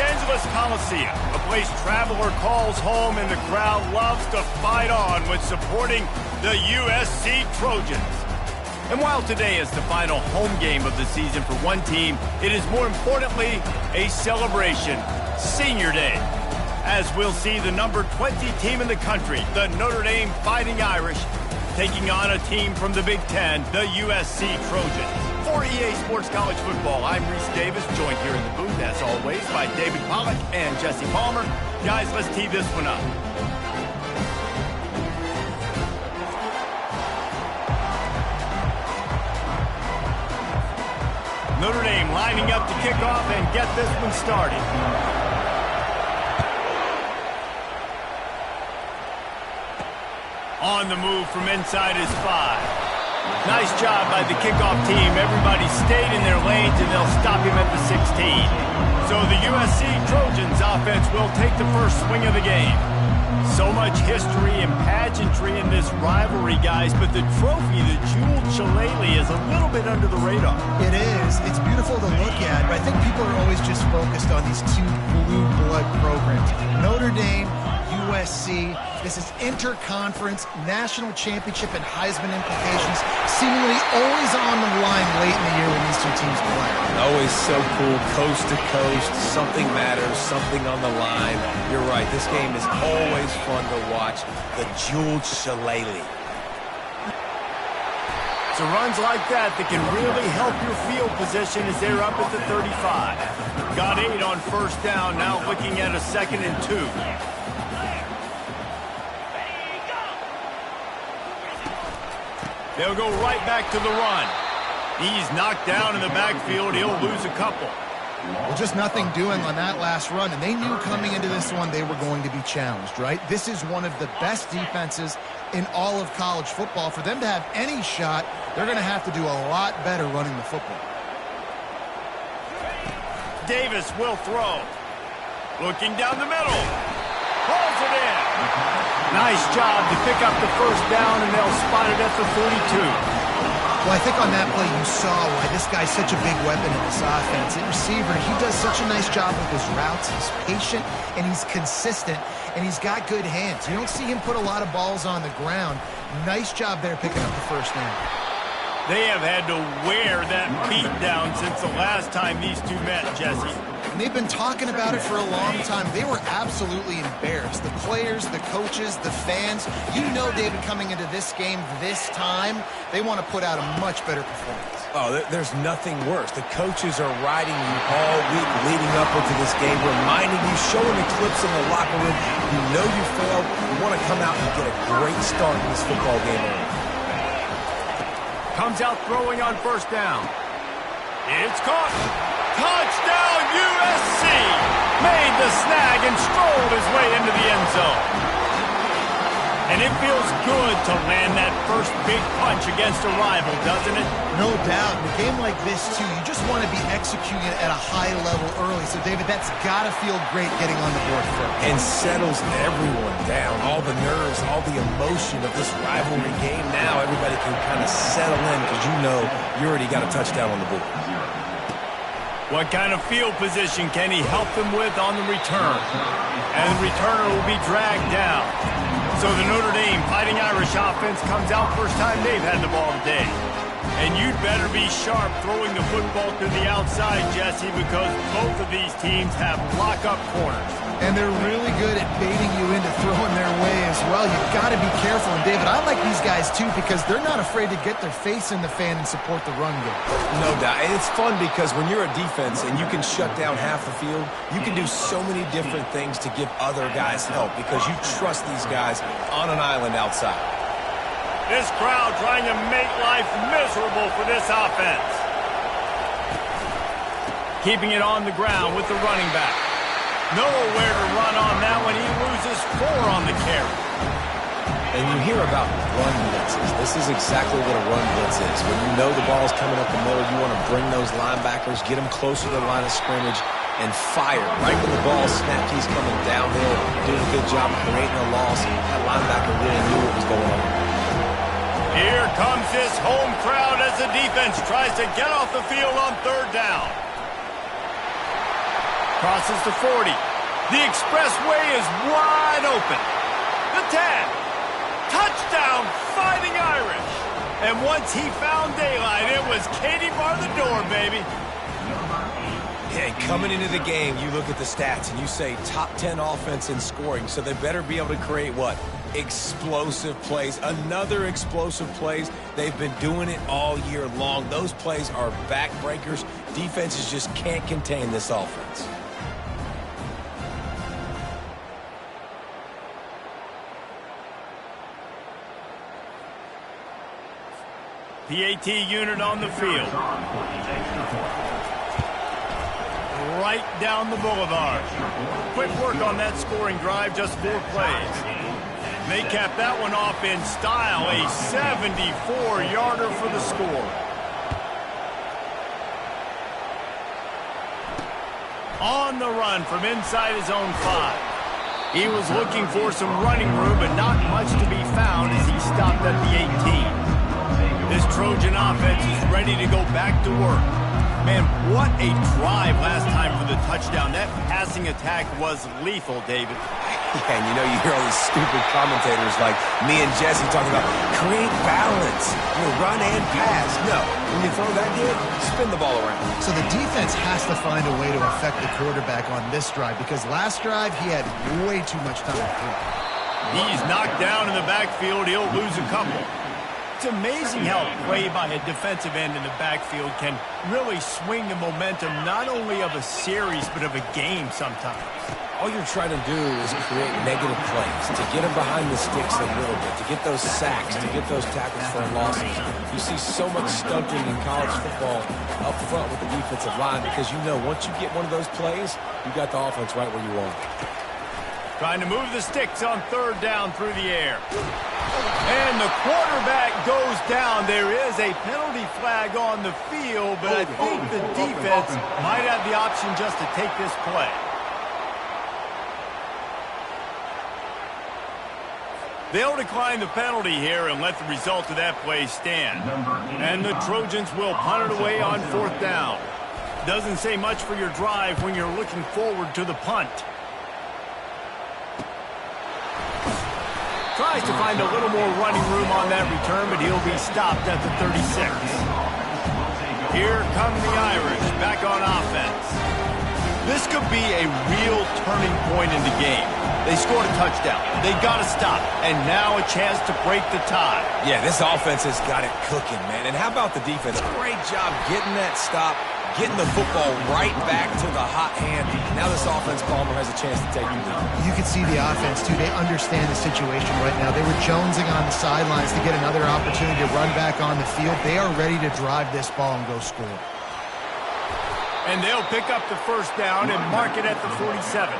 Angeles Coliseum, a place traveler calls home and the crowd loves to fight on when supporting the USC Trojans. And while today is the final home game of the season for one team, it is more importantly a celebration, Senior Day, as we'll see the number 20 team in the country, the Notre Dame Fighting Irish, taking on a team from the Big Ten, the USC Trojans. For EA Sports College Football, I'm Reese Davis, joined here in the booth, as always, by David Pollack and Jesse Palmer. Guys, let's tee this one up. Notre Dame lining up to kick off and get this one started. On the move from inside his 5. Nice job by the kickoff team. Everybody stayed in their lanes, and they'll stop him at the 16. So the USC Trojans offense will take the first swing of the game. So much history and pageantry in this rivalry, guys, but the trophy, the jeweled shillelagh, is a little bit under the radar. It is. It's beautiful to look at, but I think people are always just focused on these two blue blood programs. Notre Dame, USC. This is interconference, national championship, and Heisman implications seemingly always on the line late in the year when these two teams play. Always so cool, coast to coast. Something matters, something on the line. You're right, this game is always fun to watch. The jeweled shillelagh. So runs like that can really help your field position as they're up at the 35. Got 8 on first down, now looking at a 2nd and 2. They'll go right back to the run. He's knocked down in the backfield. He'll lose a couple. Well, just nothing doing on that last run, and they knew coming into this one they were going to be challenged, right? This is one of the best defenses in all of college football. For them to have any shot, they're going to have to do a lot better running the football. Davis will throw. Looking down the middle. Pulls it in. Nice job to pick up the first down, and they'll spot it at the 42. Well, I think on that play you saw why this guy's such a big weapon in this offense. At receiver, he does such a nice job with his routes. He's patient, and he's consistent, and he's got good hands. You don't see him put a lot of balls on the ground. Nice job there picking up the first down. They have had to wear that beat down since the last time these two met, Jesse. And they've been talking about it for a long time. They were absolutely embarrassed. The players, the coaches, the fans. You know, David, coming into this game this time, they want to put out a much better performance. Oh, there's nothing worse. The coaches are riding you all week leading up into this game, reminding you, showing the clips in the locker room. You know you failed. You want to come out and get a great start in this football game early. Comes out throwing on first down. It's caught. Touchdown, USC! Made the snag and strolled his way into the end zone. And it feels good to land that first big punch against a rival, doesn't it? No doubt. In a game like this, too, you just want to be executing it at a high level early. So, David, that's got to feel great getting on the board first. And settles everyone down. All the nerves, all the emotion of this rivalry game. Now everybody can kind of settle in because you know you already got a touchdown on the board. What kind of field position can he help them with on the return? And the returner will be dragged down. So the Notre Dame Fighting Irish offense comes out first time they've had the ball today. And you'd better be sharp throwing the football to the outside, Jesse, because both of these teams have lock-up corners. And they're really good at baiting you into throwing their way as well. You've got to be careful. And, David, I like these guys, too, because they're not afraid to get their face in the fan and support the run game. No doubt. And it's fun because when you're a defense and you can shut down half the field, you can do so many different things to give other guys help because you trust these guys on an island outside. This crowd trying to make life miserable for this offense. Keeping it on the ground with the running back. Nowhere to run on that one. He loses 4 on the carry. And you hear about run blitzes. This is exactly what a run blitz is. When you know the ball's coming up the middle, you want to bring those linebackers, get them closer to the line of scrimmage, and fire. Right when the ball snapped, he's coming downhill, doing a good job of creating a loss. That linebacker really knew what was going on. Here comes this home crowd as the defense tries to get off the field on third down. Crosses to 40. The expressway is wide open. The 10. Touchdown, Fighting Irish. And once he found daylight, it was Katie bar the door, baby. Yeah, and coming into the game, you look at the stats and you say top 10 offense in scoring, so they better be able to create what? Explosive plays. Another explosive plays. They've been doing it all year long. Those plays are backbreakers. Defenses just can't contain this offense. PAT unit on the field. Right down the boulevard. Quick work on that scoring drive, just 4 plays. They capped that one off in style, a 74-yarder for the score. On the run from inside his own 5. He was looking for some running room, but not much to be found as he stopped at the 18. This Trojan offense is ready to go back to work. Man, what a drive last time for the touchdown. That passing attack was lethal, David. Yeah, and you know, you hear all these stupid commentators like me and Jesse talking about create balance, run and pass. No, when you throw that good, spin the ball around. So the defense has to find a way to affect the quarterback on this drive because last drive he had way too much time to throw. He's knocked down in the backfield. He'll lose a couple. It's amazing how play by a defensive end in the backfield can really swing the momentum not only of a series but of a game sometimes. All you're trying to do is create negative plays, to get them behind the sticks a little bit, to get those sacks, to get those tackles for losses. You see so much stunting in college football up front with the defensive line because you know once you get one of those plays, you got the offense right where you want it. Trying to move the sticks on 3rd down through the air. And the quarterback goes down. There is a penalty flag on the field, but I think the defense might have the option just to take this play. They'll decline the penalty here and let the result of that play stand. And the Trojans will punt it away on 4th down. Doesn't say much for your drive when you're looking forward to the punt. Tries to find a little more running room on that return, but he'll be stopped at the 36. Here come the Irish back on offense. This could be a real turning point in the game. They scored a touchdown. They got to stop. And now a chance to break the tie. Yeah, this offense has got it cooking, man. And how about the defense? Great job getting that stop, getting the football right back to the hot hand. Now this offense, Palmer, has a chance to take the lead. You can see the offense, too. They understand the situation right now. They were jonesing on the sidelines to get another opportunity to run back on the field. They are ready to drive this ball and go score. And they'll pick up the 1st down and mark it at the 47.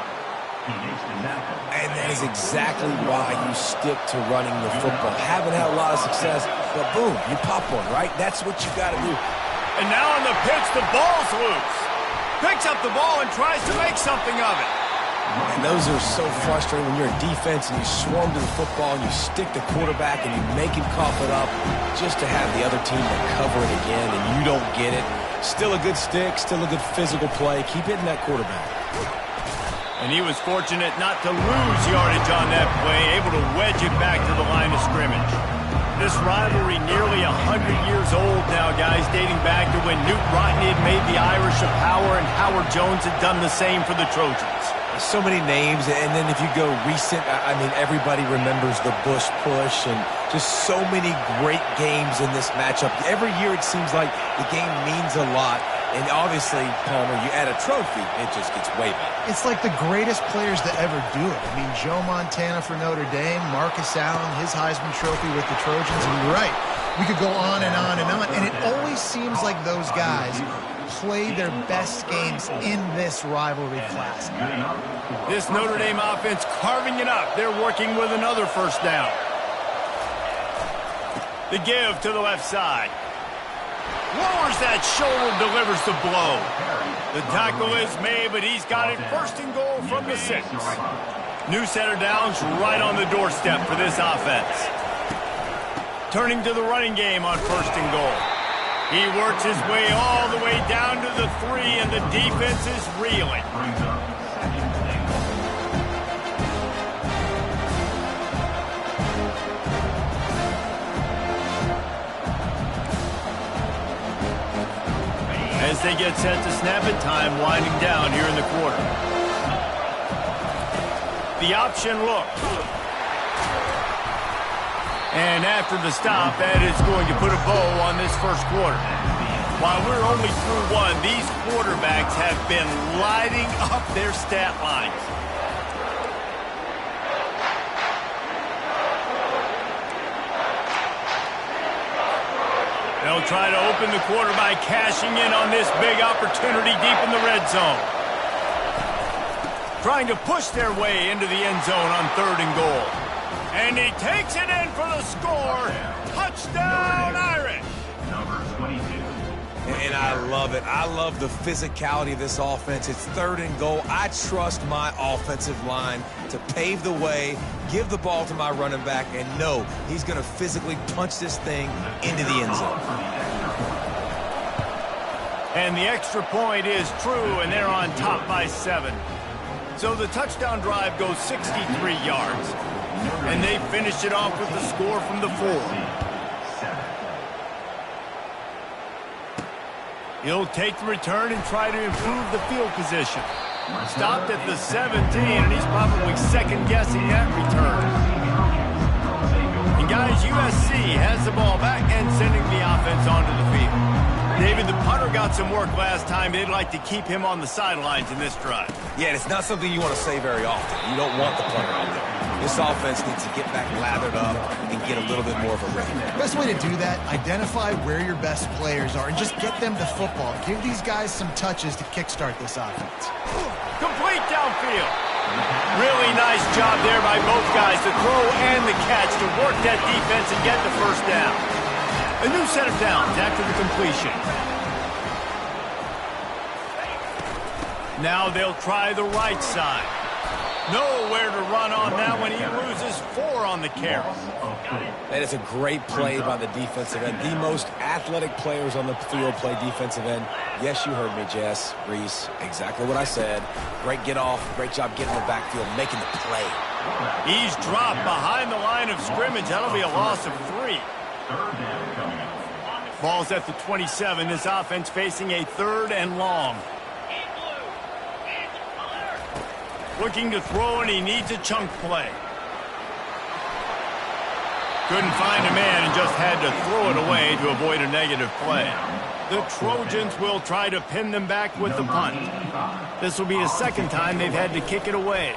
And that is exactly why you stick to running the football. Haven't had a lot of success, but boom, you pop one, right? That's what you got to do. And now on the pitch, the ball's loose. Picks up the ball and tries to make something of it. And those are so frustrating when you're in defense and you swarm to the football and you stick the quarterback and you make him cough it up just to have the other team to cover it again and you don't get it. Still a good stick, still a good physical play. Keep hitting that quarterback. And he was fortunate not to lose yardage on that play, able to wedge it back to the line of scrimmage. This rivalry nearly 100 years old now, guys, dating back to when Newt Rodney had made the Irish a power and Howard Jones had done the same for the Trojans. So many names, and then if you go recent, I mean, everybody remembers the Bush push and just so many great games in this matchup. Every year it seems like the game means a lot. And obviously, Palmer, you add a trophy, it just gets way better. It's like the greatest players to ever do it. I mean, Joe Montana for Notre Dame, Marcus Allen, his Heisman Trophy with the Trojans. And you're right, we could go on and on and on. And it always seems like those guys play their best games in this rivalry class. This Notre Dame offense carving it up. They're working with another 1st down. The give to the left side. Lowers that shoulder, delivers the blow. The tackle is made, but he's got it 1st and goal from the 6. New set of downs right on the doorstep for this offense. Turning to the running game on 1st and goal. He works his way all the way down to the 3, and the defense is reeling. As they get set to snap it, time winding down here in the quarter. The option look. And after the stop, that is going to put a bow on this first quarter. While we're only through one, these quarterbacks have been lighting up their stat lines. They'll try to open the quarter by cashing in on this big opportunity deep in the red zone. Trying to push their way into the end zone on 3rd and goal. And he takes it in for the score. Touchdown, Irish! Number 22. And I love it. I love the physicality of this offense. It's 3rd and goal. I trust my offensive line to pave the way, give the ball to my running back, and know he's going to physically punch this thing into the end zone. And the extra point is true, and they're on top by 7. So the touchdown drive goes 63 yards. And they finish it off with the score from the 4. He'll take the return and try to improve the field position. Stopped at the 17, and he's probably second-guessing that return. And guys, USC has the ball back and sending the offense onto the field. David, the punter got some work last time. They'd like to keep him on the sidelines in this drive. Yeah, it's not something you want to say very often. You don't want the punter out there. This offense needs to get back lathered up and get a little bit more of a rhythm. Best way to do that, identify where your best players are and just get them to football. Give these guys some touches to kickstart this offense. Complete downfield. Really nice job there by both guys, the throw and the catch, to work that defense and get the first down. A new set of downs after the completion. Now they'll try the right side. Nowhere to run on that one. He loses 4 on the carry. That is a great play by the defensive end. The most athletic players on the field play defensive end. Yes, you heard me, Jess, Reese. Exactly what I said. Great get off. Great job getting in the backfield, making the play. He's dropped behind the line of scrimmage. That'll be a loss of 3. Ball's at the 27. This offense facing a 3rd and long. Looking to throw, and he needs a chunk play. Couldn't find a man and just had to throw it away to avoid a negative play. The Trojans will try to pin them back with the punt. This will be the 2nd time they've had to kick it away.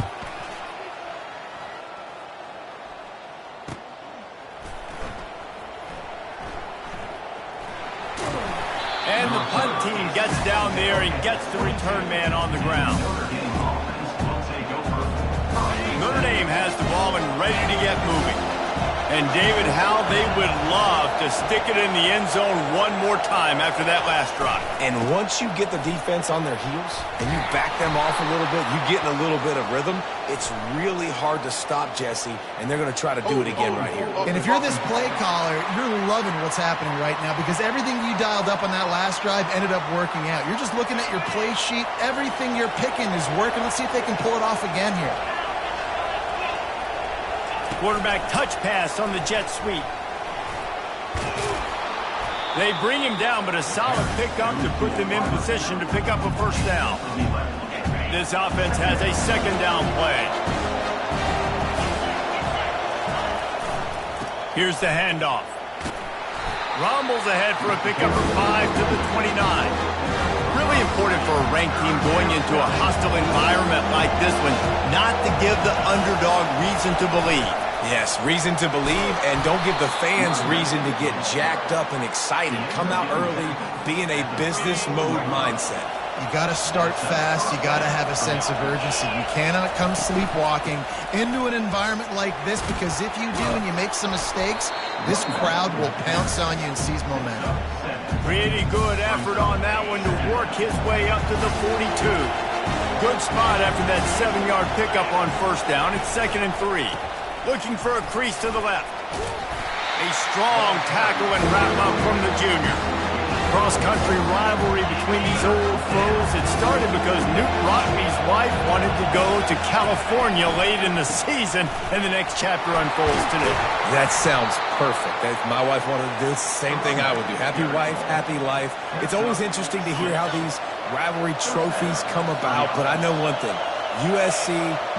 And the punt team gets down there and gets the return man on the ground. Notre Dame has the ball and ready to get moving. And David, how they would love to stick it in the end zone one more time after that last drive. And once you get the defense on their heels and you back them off a little bit, you get in a little bit of rhythm, it's really hard to stop, Jesse, and they're going to try to do it again right here. And if you're this play caller, you're loving what's happening right now because everything you dialed up on that last drive ended up working out. You're just looking at your play sheet. Everything you're picking is working. Let's see if they can pull it off again here. Quarterback touch pass on the jet sweep. They bring him down, but a solid pickup to put them in position to pick up a first down. This offense has a 2nd down play. Here's the handoff. Rumbles ahead for a pickup of 5 to the 29. Really important for a ranked team going into a hostile environment like this one, not to give the underdog reason to believe. Yes, reason to believe, and don't give the fans reason to get jacked up and excited. Come out early, be in a business mode mindset. You got to start fast. You got to have a sense of urgency. You cannot come sleepwalking into an environment like this because if you do and you make some mistakes, this crowd will pounce on you and seize momentum. Pretty good effort on that one to work his way up to the 42. Good spot after that 7-yard pickup on first down. It's 2nd and 3. Looking for a crease to the left. A strong tackle and wrap up from the junior. cross-country rivalry between these old foes. It started because Newt Rockby's wife wanted to go to California late in the season, and the next chapter unfolds today. That sounds perfect. If my wife wanted to do the same thing I would do. Happy wife, happy life. It's always interesting to hear how these rivalry trophies come about, but I know one thing. USC,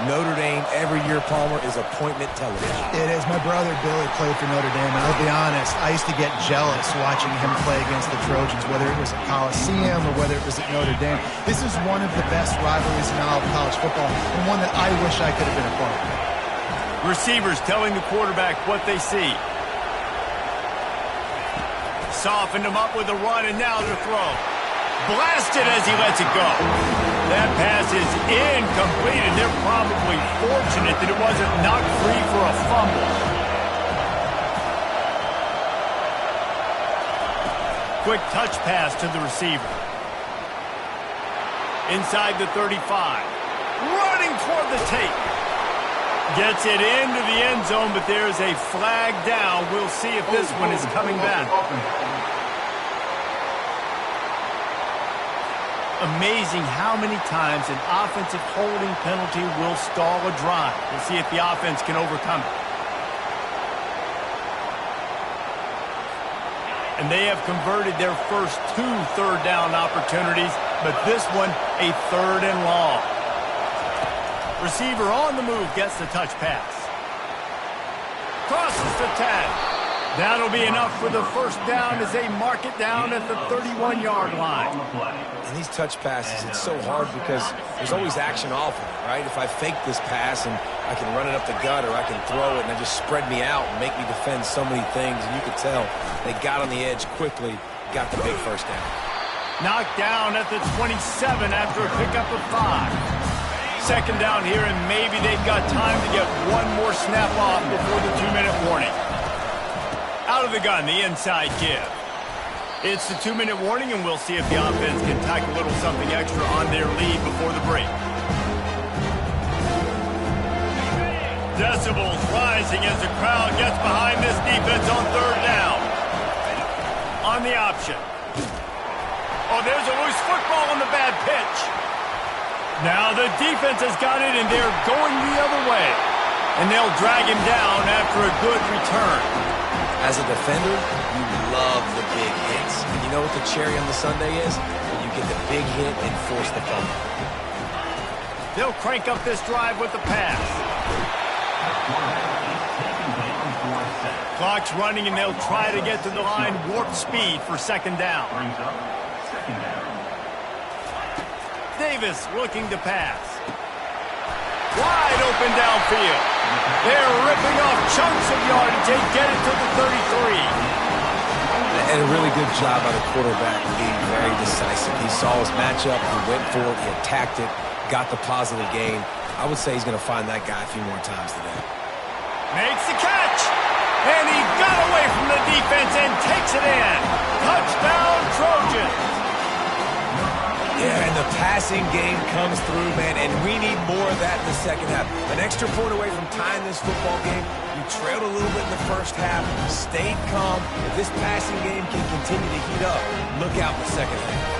Notre Dame, every year, Palmer, is appointment television. It is. My brother Billy played for Notre Dame, and I'll be honest, I used to get jealous watching him play against the Trojans, whether it was at Coliseum or whether it was at Notre Dame. This is one of the best rivalries in all of college football, and one that I wish I could have been a part of. Receivers telling the quarterback what they see. Softened him up with a run, and now to throw. Blasted as he lets it go. That pass is incomplete, and they're probably fortunate that it wasn't knocked free for a fumble. Quick touch pass to the receiver. Inside the 35. Running toward the tape. Gets it into the end zone, but there's a flag down. We'll see if this one is coming back. Amazing how many times an offensive holding penalty will stall a drive. We'll see if the offense can overcome it. And they have converted their first 2 third-down opportunities, but this one a 3rd and long. Receiver on the move gets the touch pass. Crosses the 10. That'll be enough for the first down as they mark it down at the 31-yard line. And these touch passes, it's so hard because there's always action off of it, right? If I fake this pass and I can run it up the gut or I can throw it and they just spread me out and make me defend so many things, and you can tell they got on the edge quickly, got the big first down. Knocked down at the 27 after a pickup of 5. Second down here, and maybe they've got time to get one more snap off before the 2-minute warning. Out of the gun, the inside give. It's the 2-minute warning, and we'll see if the offense can tack a little something extra on their lead before the break. Decibels rising as the crowd gets behind this defense on 3rd down. On the option. Oh, there's a loose football on the bad pitch. Now the defense has got it, and they're going the other way. And they'll drag him down after a good return. As a defender, you love the big hits. And you know what the cherry on the sundae is? When you get the big hit and force the fumble. They'll crank up this drive with the pass. Clock's running, and they'll try to get to the line warp speed for 2nd down. Davis looking to pass. Wide open downfield. They're ripping off chunks of yardage. They get it to the 33. And a really good job by the quarterback being very decisive. He saw his matchup, he went for it, he attacked it, got the positive gain. I would say he's going to find that guy a few more times today. Makes the catch. And he got away from the defense and takes it in. Touchdown, Trojans. Yeah, and the passing game comes through, man, and we need more of that in the second half. An extra point away from tying this football game. You trailed a little bit in the first half, stayed calm. If this passing game can continue to heat up, look out in the second half.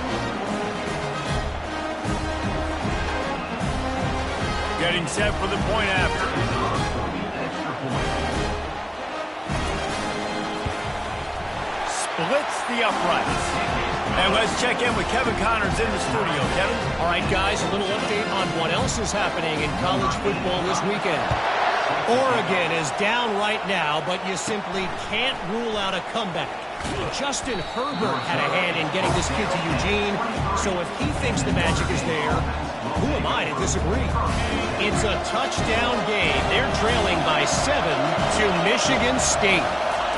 Getting set for the point after. Splits the uprights. And let's check in with Kevin Connors in the studio. Kevin? All right, guys, a little update on what else is happening in college football this weekend. Oregon is down right now, but you simply can't rule out a comeback. Justin Herbert had a hand in getting this kid to Eugene, so if he thinks the magic is there, who am I to disagree? It's a touchdown game. They're trailing by 7 to Michigan State.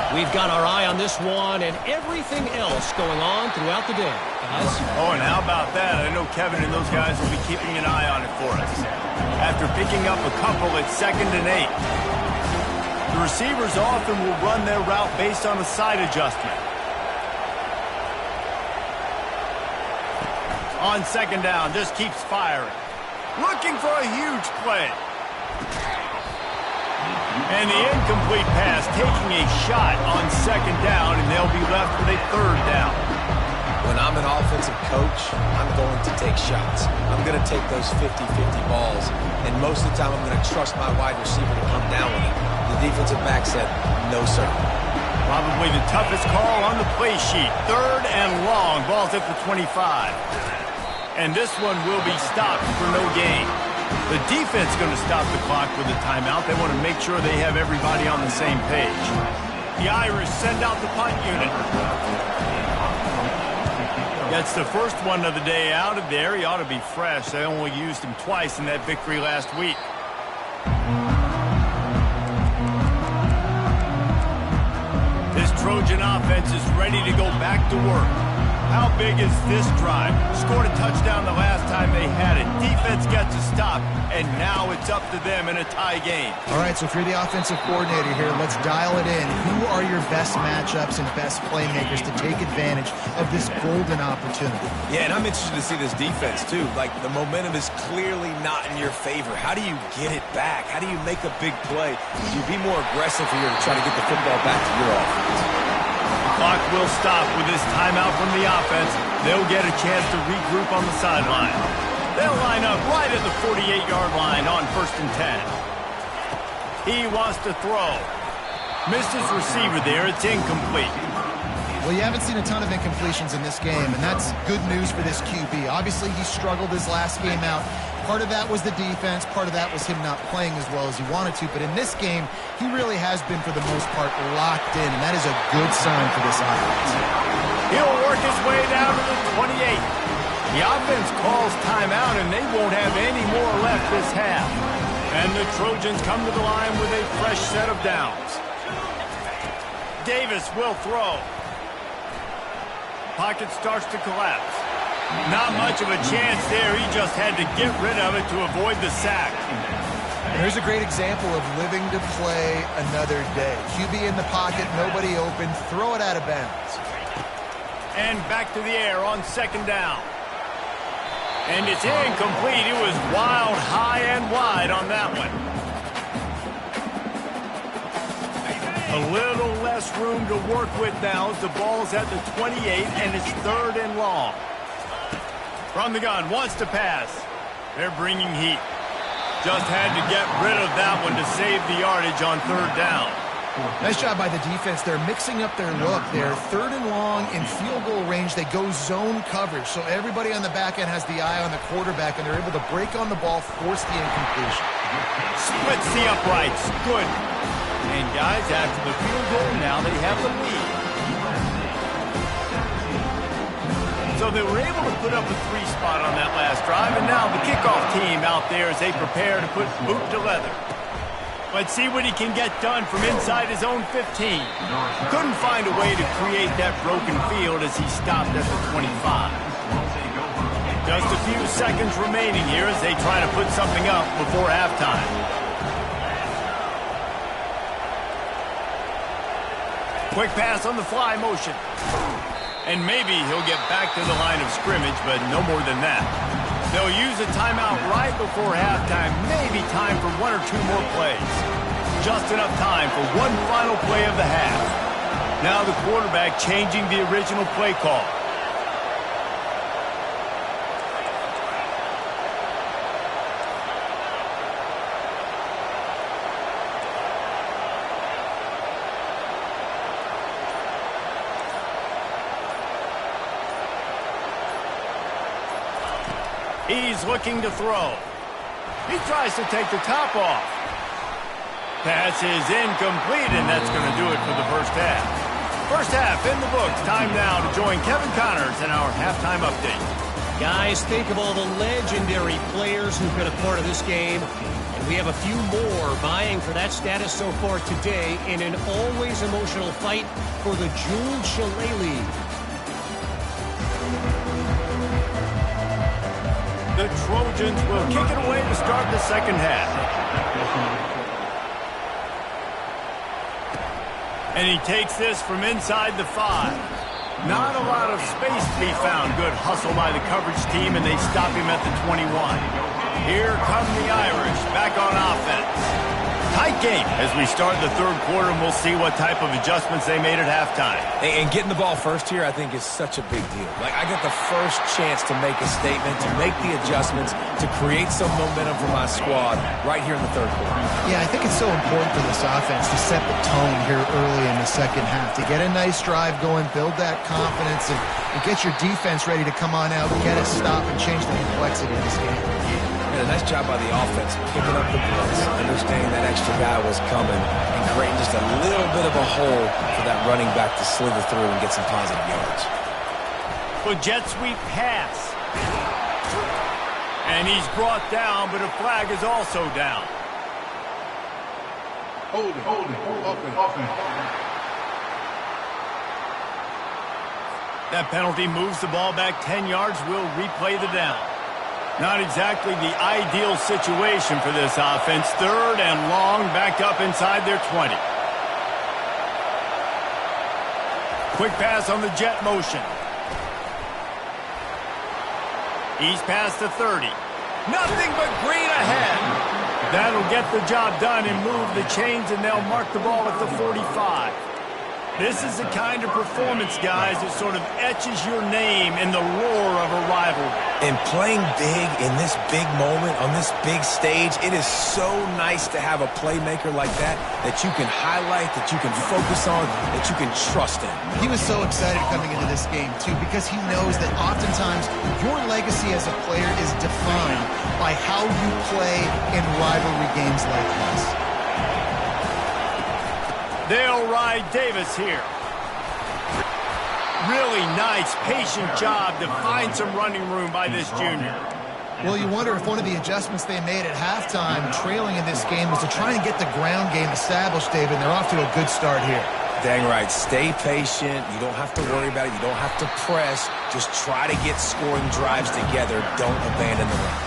We've got our eye on this one and everything else going on throughout the day. Guys? Oh, and how about that? I know Kevin and those guys will be keeping an eye on it for us. After picking up a couple at 2nd and 8. The receivers often will run their route based on a side adjustment. On 2nd down, just keeps firing. Looking for a huge play. And the incomplete pass taking a shot on 2nd down, and they'll be left with a 3rd down. When I'm an offensive coach, I'm going to take shots. I'm going to take those 50-50 balls, and most of the time I'm going to trust my wide receiver to come down with it. The defensive back said, no, sir. Probably the toughest call on the play sheet. 3rd and long. Ball's at the 25. And this one will be stopped for no gain. The defense going to stop the clock with a timeout. They want to make sure they have everybody on the same page. The Irish send out the punt unit. That's the first one of the day out of there. He ought to be fresh. They only used him twice in that victory last week. This Trojan offense is ready to go back to work. How big is this drive? Scored a touchdown the last time they had it. Defense gets a stop, and now it's up to them in a tie game. All right, so if you're the offensive coordinator here, let's dial it in. Who are your best matchups and best playmakers to take advantage of this golden opportunity? Yeah, and I'm interested to see this defense, too. Like, the momentum is clearly not in your favor. How do you get it back? How do you make a big play? Do you be more aggressive here to try to get the football back to your offense? Clock will stop with this timeout from the offense. They'll get a chance to regroup on the sideline. They'll line up right at the 48-yard line on 1st and 10. He wants to throw. Missed his receiver there. It's incomplete. Well, you haven't seen a ton of incompletions in this game, and that's good news for this QB. Obviously, he struggled his last game out. Part of that was the defense. Part of that was him not playing as well as he wanted to. But in this game, he really has been, for the most part, locked in, and that is a good sign for this offense. He'll work his way down to the 28. The offense calls timeout, and they won't have any more left this half. And the Trojans come to the line with a fresh set of downs. Davis will throw. Pocket starts to collapse. Not much of a chance there. He just had to get rid of it to avoid the sack. And here's a great example of living to play another day. QB in the pocket, nobody open, throw it out of bounds. And back to the air on 2nd down. And it's incomplete. It was wild, high and wide on that one. A little less room to work with now as the ball's at the 28, and it's 3rd and long. From the gun, wants to pass. They're bringing heat. Just had to get rid of that one to save the yardage on 3rd down. Nice job by the defense. They're mixing up their look. They're 3rd and long in field goal range. They go zone coverage, so everybody on the back end has the eye on the quarterback, and they're able to break on the ball, force the incompletion. Splits the uprights. Good. And guys, after the field goal, now they have the lead. So they were able to put up a 3 spot on that last drive, and now the kickoff team out there as they prepare to put boot to leather. Let's see what he can get done from inside his own 15. Couldn't find a way to create that broken field as he stopped at the 25. Just a few seconds remaining here as they try to put something up before halftime. Quick pass on the fly motion. And maybe he'll get back to the line of scrimmage, but no more than that. They'll use a timeout right before halftime. Maybe time for 1 or 2 more plays. Just enough time for one final play of the half. Now the quarterback changing the original play call. He's looking to throw. He tries to take the top off. Pass is incomplete, and that's going to do it for the first half. First half in the books. Time now to join Kevin Connors in our halftime update. Guys, think of all the legendary players who've been a part of this game. And we have a few more vying for that status so far today in an always emotional fight for the Jules Chalet League. The Trojans will kick it away to start the second half. And he takes this from inside the 5. Not a lot of space to be found. Good hustle by the coverage team, and they stop him at the 21. Here come the Irish, back on offense. Tight game as we start the third quarter, and we'll see what type of adjustments they made at halftime. And getting the ball first here, I think, is such a big deal. Like, I get the first chance to make a statement, to make the adjustments, to create some momentum for my squad right here in the third quarter. Yeah, I think it's so important for this offense to set the tone here early in the second half, to get a nice drive going, build that confidence, and get your defense ready to come on out, get a stop, and change the complexity of this game. A nice job by the offense, picking up the blitz, understanding that extra guy was coming, and creating just a little bit of a hole for that running back to slither through and get some positive yards. Well, jet sweep pass. And he's brought down, but a flag is also down. Hold it. Offense. That penalty moves the ball back 10 yards. We'll replay the down. Not exactly the ideal situation for this offense. Third and long, backed up inside their 20. Quick pass on the jet motion. He's past the 30. Nothing but green ahead. That'll get the job done and move the chains, and they'll mark the ball at the 45. This is the kind of performance, guys, that sort of etches your name in the roar of a rivalry. And playing big in this big moment, on this big stage, it is so nice to have a playmaker like that you can highlight, that you can focus on, that you can trust in. He was so excited coming into this game, too, because he knows that oftentimes your legacy as a player is defined by how you play in rivalry games like this. They'll ride Davis here. Really nice, patient job to find some running room by this junior. Well, you wonder if one of the adjustments they made at halftime, trailing in this game, was to try and get the ground game established, David, and they're off to a good start here. Dang right. Stay patient. You don't have to worry about it. You don't have to press. Just try to get scoring drives together. Don't abandon the run.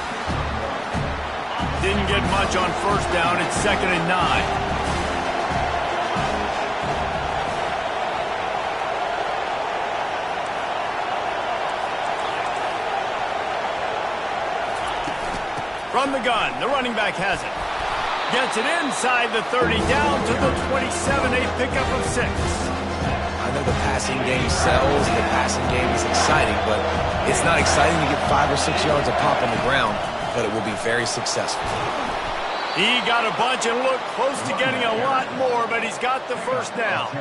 Didn't get much on first down. It's 2nd and 9. From the gun, the running back has it. Gets it inside the 30, down to the 27, a pickup of 6. I know the passing game sells, the passing game is exciting, but it's not exciting to get 5 or 6 yards of pop on the ground, but it will be very successful. He got a bunch and looked close to getting a lot more, but he's got the first down.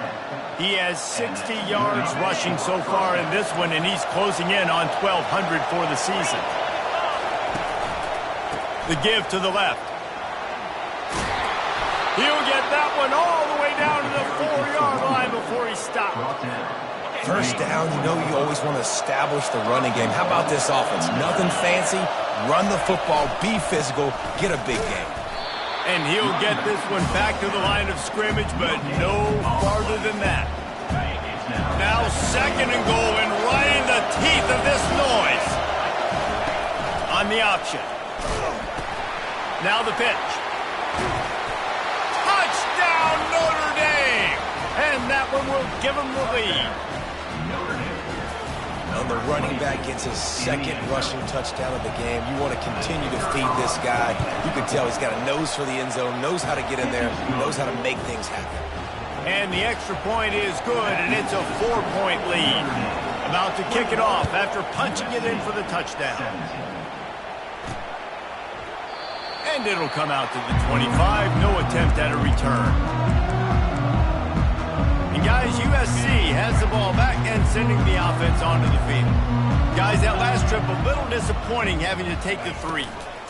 He has 60 yards rushing so far in this one, and he's closing in on 1,200 for the season. The give to the left. He'll get that one all the way down to the 4-yard line before he stopped. First down, you know you always want to establish the running game. How about this offense? Nothing fancy. Run the football, be physical, get a big game. And he'll get this one back to the line of scrimmage, but no farther than that. Now 2nd and goal, and right in the teeth of this noise. On the option. Now the pitch. Touchdown, Notre Dame! And that one will give them the lead. And the running back gets his 2nd rushing touchdown of the game. You want to continue to feed this guy. You can tell he's got a nose for the end zone, knows how to get in there, knows how to make things happen. And the extra point is good, and it's a 4-point lead. About to kick it off after punching it in for the touchdown. And it'll come out to the 25. No attempt at a return. And guys, USC has the ball back and sending the offense onto the field. Guys, that last trip a little disappointing having to take the 3.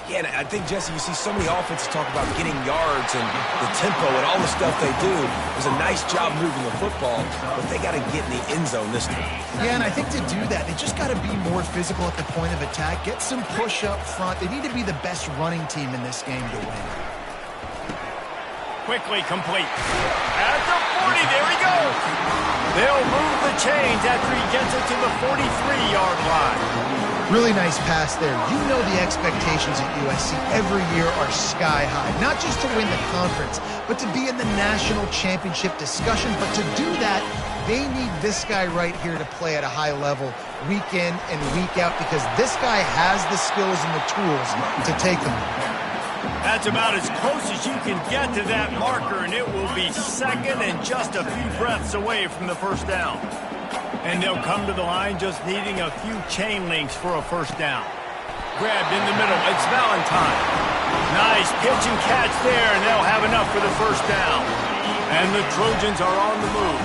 Yeah, and I think, Jesse, you see so many offenses talk about getting yards and the tempo and all the stuff they do. It was a nice job moving the football, but they got to get in the end zone this time. Yeah, and I think to do that, they just got to be more physical at the point of attack, get some push up front. They need to be the best running team in this game to win. Quickly complete. At the 40, there he goes. They'll move the chains after he gets it to the 43-yard line. Really nice pass there. You know the expectations at USC every year are sky high. Not just to win the conference, but to be in the national championship discussion. But to do that, they need this guy right here to play at a high level week in and week out, because this guy has the skills and the tools to take them. That's about as close as you can get to that marker, and it will be second and just a few breaths away from the first down. And they'll come to the line just needing a few chain links for a first down. Grabbed in the middle. It's Valentine. Nice pitch and catch there, and they'll have enough for the first down. And the Trojans are on the move.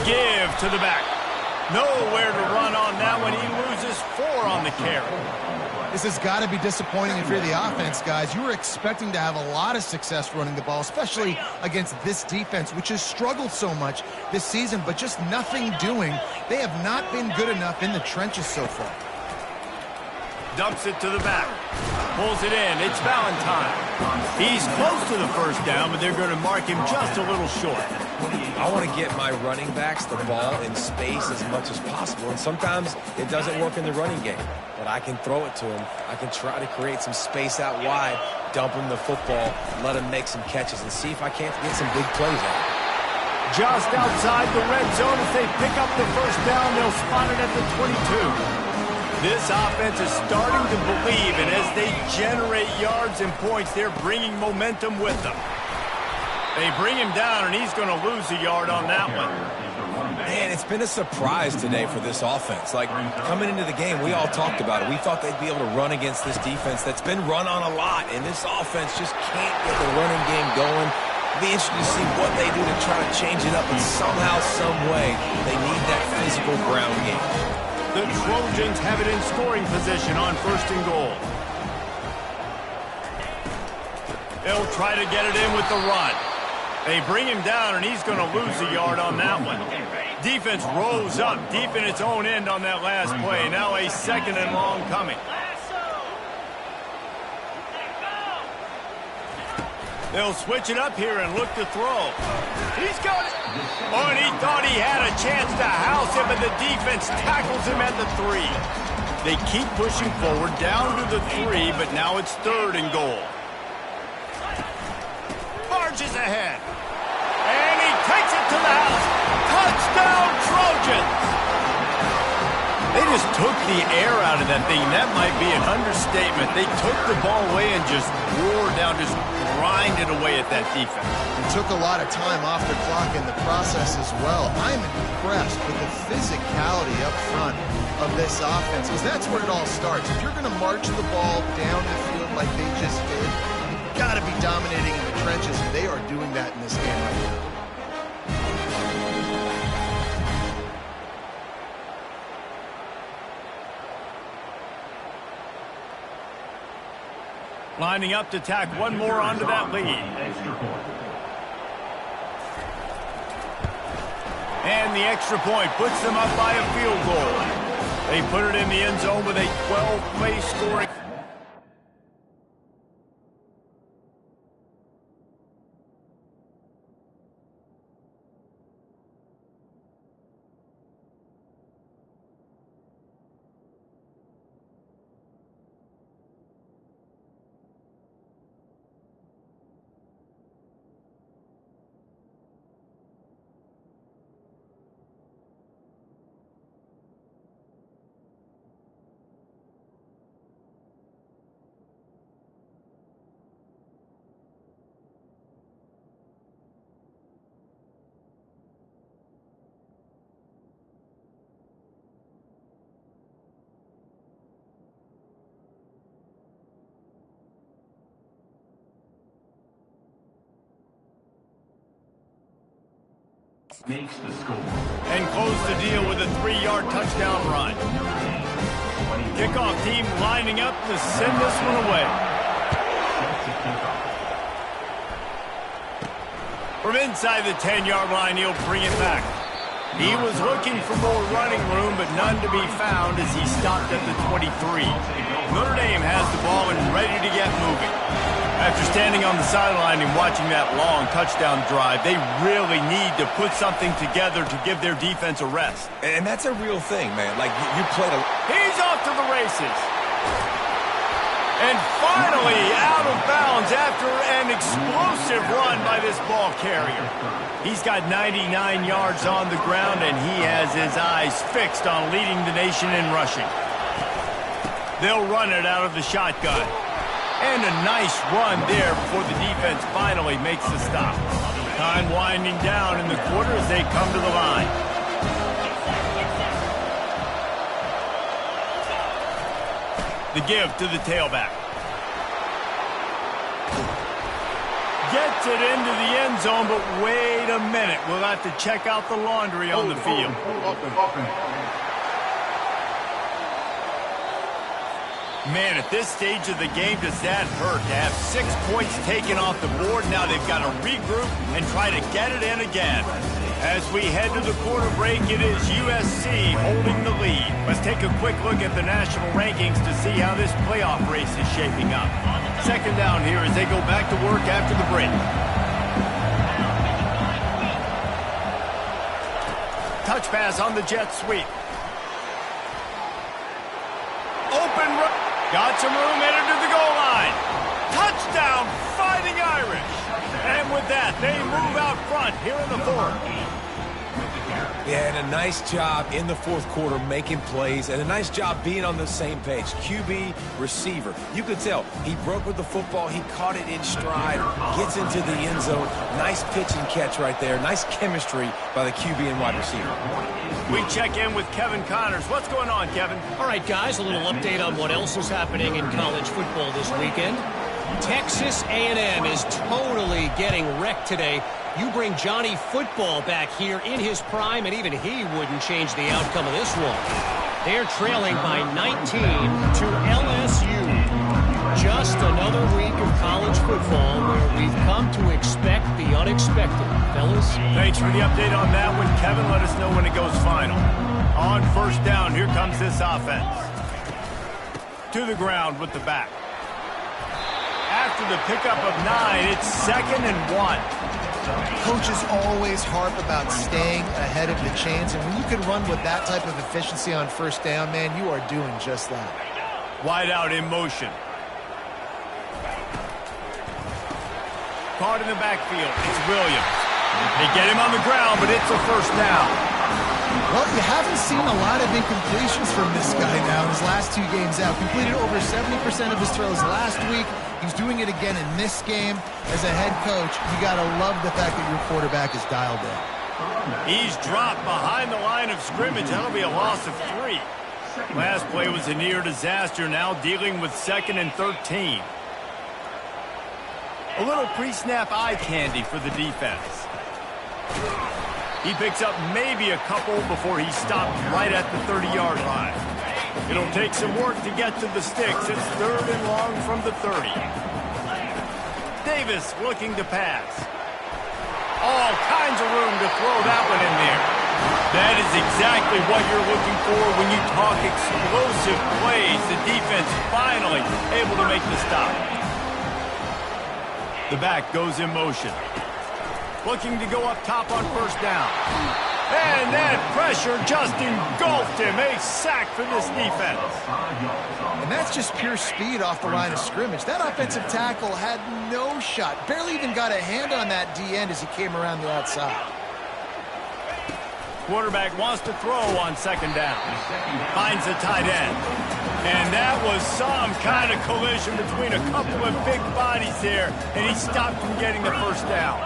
Give to the back. Nowhere to run on that one. He loses 4 on the carry. This has got to be disappointing if you're the offense, guys. You were expecting to have a lot of success running the ball, especially against this defense, which has struggled so much this season, but just nothing doing. They have not been good enough in the trenches so far. Dumps it to the back. Pulls it in. It's Valentine. He's close to the first down, but they're going to mark him just a little short. I want to get my running backs the ball in space as much as possible, and sometimes it doesn't work in the running game, but I can throw it to him. I can try to create some space out wide, dump him the football, let him make some catches, and see if I can't get some big plays out. Just outside the red zone as they pick up the first down, they'll spot it at the 22. This offense is starting to believe, and as they generate yards and points, they're bringing momentum with them. They bring him down, and he's going to lose a yard on that one. Man, it's been a surprise today for this offense. Like, coming into the game, we all talked about it. We thought they'd be able to run against this defense that's been run on a lot, and this offense just can't get the running game going. It'll be interesting to see what they do to try to change it up, and somehow, some way, they need that physical ground game. The Trojans have it in scoring position on 1st and goal. They'll try to get it in with the run. They bring him down, and he's going to lose a yard on that one. Defense rose up deep in its own end on that last play. Now a 2nd and long coming. They'll switch it up here and look to throw. He's got it. Oh, and he thought he had a chance to house him, but the defense tackles him at the 3. They keep pushing forward down to the 3, but now it's 3rd and goal. Marches ahead. And he takes it to the house. Touchdown, Trojans! They just took the air out of that thing. That might be an understatement. They took the ball away and just wore down, just grinded away at that defense. It took a lot of time off the clock in the process as well. I'm impressed with the physicality up front of this offense, because that's where it all starts. If you're going to march the ball down the field like they just did, you've got to be dominating in the trenches, and they are doing that in this game right now. Lining up to tack one more onto that lead. And the extra point puts them up by a field goal. They put it in the end zone with a 12-play scoring. Makes the score. And close the deal with a 3-yard touchdown run. Kickoff team lining up to send this one away. From inside the 10-yard line, he'll bring it back. He was looking for more running room, but none to be found as he stopped at the 23. Notre Dame has the ball and ready to get moving. After standing on the sideline and watching that long touchdown drive, they really need to put something together to give their defense a rest. And that's a real thing, man. Like, you played a... He's off to the races. And finally out of bounds after an explosive run by this ball carrier. He's got 99 yards on the ground, and he has his eyes fixed on leading the nation in rushing. They'll run it out of the shotgun. And a nice run there before the defense finally makes the stop. Time winding down in the quarter as they come to the line. The give to the tailback. Gets it into the end zone, but wait a minute. We'll have to check out the laundry on the field. Man, at this stage of the game, does that hurt to have 6 points taken off the board? Now they've got to regroup and try to get it in again. As we head to the quarter break, it is USC holding the lead. Let's take a quick look at the national rankings to see how this playoff race is shaping up. Second down here as they go back to work after the break. Touch pass on the jet sweep. Open run. Got some room, headed to the goal line. Touchdown, Fighting Irish. And with that, they move out front here in the fourth. Yeah, and a nice job in the fourth quarter making plays, and a nice job being on the same page. QB, receiver. You could tell he broke with the football. He caught it in stride, gets into the end zone. Nice pitch and catch right there. Nice chemistry by the QB and wide receiver. We check in with Kevin Connors. What's going on, Kevin? All right, guys, a little update on what else is happening in college football this weekend. Texas A&M is totally getting wrecked today. You bring Johnny Football back here in his prime, and even he wouldn't change the outcome of this one. They're trailing by 19 to LSU. Just another week of college football where we've come to expect the unexpected. Fellas? Thanks for the update on that one, Kevin. Let us know when it goes final. On first down, here comes this offense. To the ground with the back. After the pickup of 9, it's 2nd and 1. Coaches always harp about staying ahead of the chains, and when you can run with that type of efficiency on first down, man, you are doing just that. Wide out in motion. Caught in the backfield. It's Williams. They get him on the ground, but it's a first down. Well, you haven't seen a lot of incompletions from this guy now in his last 2 games out. Completed over 70% of his throws last week. He's doing it again in this game. As a head coach, you got to love the fact that your quarterback is dialed in. He's dropped behind the line of scrimmage. That'll be a loss of 3. Last play was a near disaster, now dealing with 2nd and 13. A little pre-snap eye candy for the defense. He picks up maybe a couple before he stopped right at the 30-yard line. It'll take some work to get to the sticks. It's 3rd and long from the 30. Davis looking to pass. All kinds of room to throw that one in there. That is exactly what you're looking for when you talk explosive plays. The defense finally able to make the stop. The back goes in motion. Looking to go up top on first down. And that pressure just engulfed him. A sack for this defense. And that's just pure speed off the line of scrimmage. That offensive tackle had no shot. Barely even got a hand on that D-end as he came around the outside. Quarterback wants to throw on 2nd down. Finds the tight end. And that was some kind of collision between a couple of big bodies there. And he stopped from getting the first down.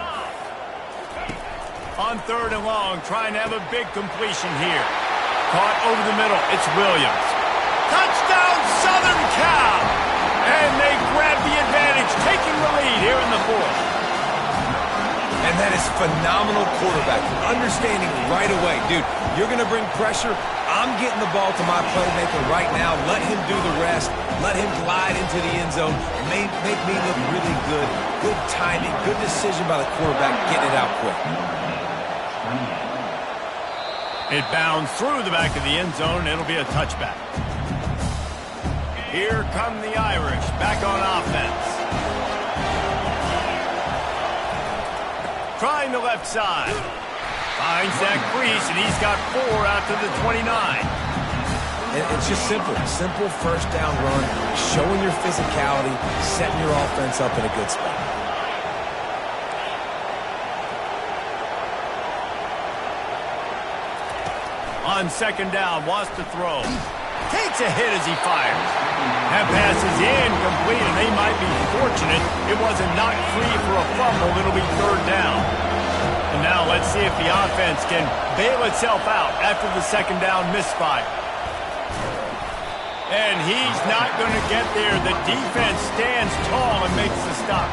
On 3rd and long, trying to have a big completion here. Caught over the middle. It's Williams. Touchdown, Southern Cal! And they grab the advantage, taking the lead here in the 4th. And that is phenomenal quarterbacking. Understanding right away. Dude, you're going to bring pressure. I'm getting the ball to my playmaker right now. Let him do the rest. Let him glide into the end zone. Make me look really good. Good timing. Good decision by the quarterback, getting it out quick. It bounds through the back of the end zone. It'll be a touchback. Here come the Irish back on offense. Trying the left side. Finds that crease, and he's got 4 out to the 29. It's just simple. Simple first down run. Showing your physicality. Setting your offense up in a good spot. On 2nd down, wants to throw. Takes a hit as he fires. That pass is incomplete, and they might be fortunate it wasn't knocked free for a fumble. It'll be third down. And now let's see if the offense can bail itself out after the second down misfire. And he's not going to get there. The defense stands tall and makes the stop.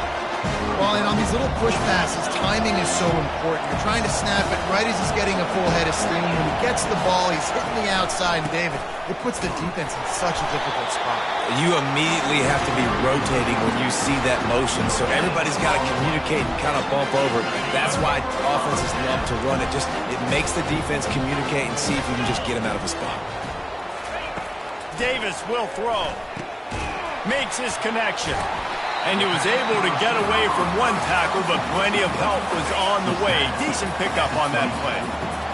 Well, and on these little push passes, timing is so important. You're trying to snap it right as he's getting a full head of steam. When he gets the ball, he's hitting the outside, and David, it puts the defense in such a difficult spot. You immediately have to be rotating when you see that motion, so everybody's got to communicate and kind of bump over. That's why offenses love to run it. It makes the defense communicate and see if you can just get him out of a spot. Davis will throw. Makes his connection. And he was able to get away from one tackle, but plenty of help was on the way. Decent pickup on that play.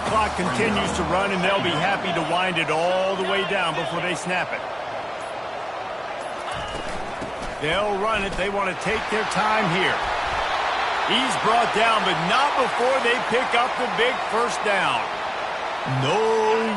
Clock continues to run, and they'll be happy to wind it all the way down before they snap it. They'll run it. They want to take their time here. He's brought down, but not before they pick up the big first down. No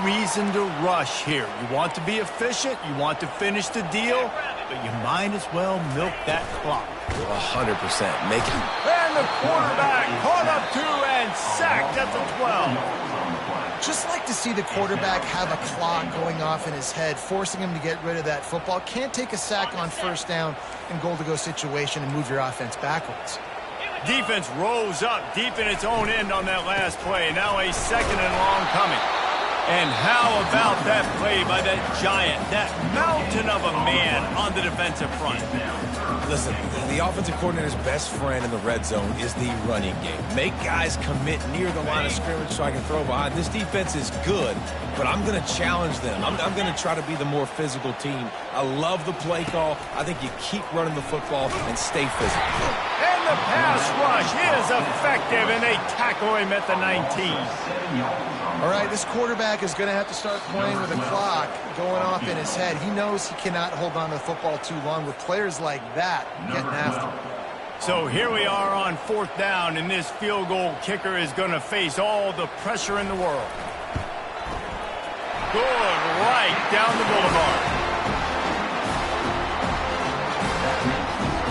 reason to rush here. You want to be efficient. You want to finish the deal. But you might as well milk that clock. 100%. Make it. And the quarterback caught up to and sacked at the 12. Just like to see the quarterback have a clock going off in his head, forcing him to get rid of that football. Can't take a sack on first down in goal-to-go situation and move your offense backwards. Defense rose up deep in its own end on that last play. Now a second and long coming. And how about that play by that giant, that mountain of a man on the defensive front? Listen, the offensive coordinator's best friend in the red zone is the running game. Make guys commit near the line of scrimmage so I can throw behind. This defense is good, but I'm going to challenge them. I'm going to try to be the more physical team. I love the play call. I think you keep running the football and stay physical. And the pass rush is effective, and they tackle him at the 19. All right, this quarterback is going to have to start playing with a clock going off in his head. He knows he cannot hold on to the football too long with players like that getting after him. So here we are on fourth down, and this field goal kicker is going to face all the pressure in the world. Good, right down the boulevard.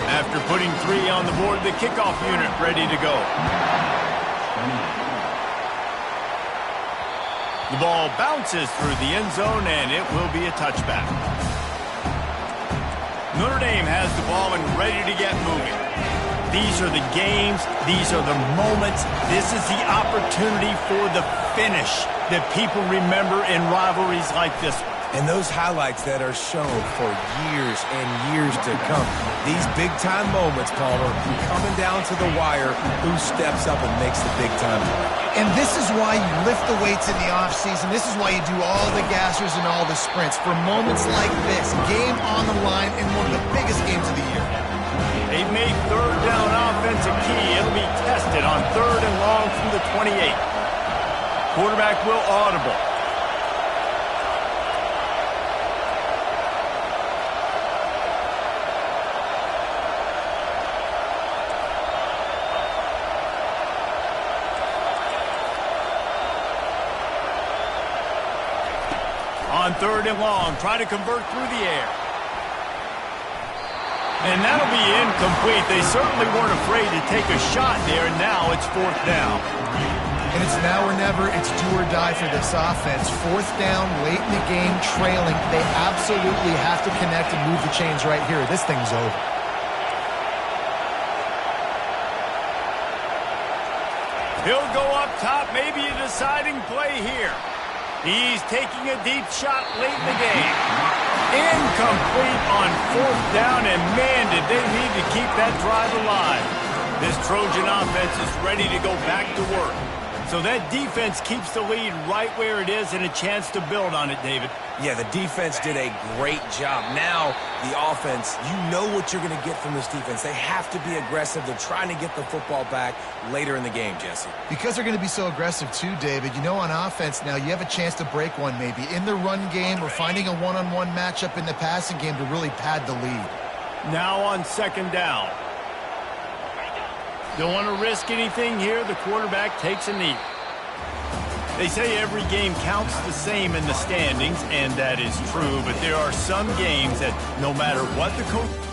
After putting 3 on the board, the kickoff unit ready to go. The ball bounces through the end zone, and it will be a touchback. Notre Dame has the ball and ready to get moving. These are the games. These are the moments. This is the opportunity for the finish that people remember in rivalries like this one. And those highlights that are shown for years and years to come. These big-time moments, Palmer, coming down to the wire, who steps up and makes the big-time play. And this is why you lift the weights in the offseason. This is why you do all the gassers and all the sprints. For moments like this, game on the line in one of the biggest games of the year. They've made third down offense a key. It'll be tested on third and long from the 28. Quarterback will audible. On third and long, try to convert through the air. And that'll be incomplete. They certainly weren't afraid to take a shot there, and now it's fourth down. And it's now or never. It's do or die for this offense. Fourth down, late in the game, trailing. They absolutely have to connect and move the chains right here. This thing's over. He'll go up top, maybe a deciding play here. He's taking a deep shot late in the game. Incomplete on fourth down, and man, did they need to keep that drive alive. This Trojan offense is ready to go back to work. So that defense keeps the lead right where it is and a chance to build on it, David. Yeah, the defense did a great job. Now, the offense, you know what you're going to get from this defense. They have to be aggressive. They're trying to get the football back later in the game, Jesse. Because they're going to be so aggressive too, David, you know on offense now you have a chance to break one maybe in the run game or finding a one-on-one matchup in the passing game to really pad the lead. Now on second down. Don't want to risk anything here. The quarterback takes a knee. They say every game counts the same in the standings, and that is true, but there are some games that no matter what the coach...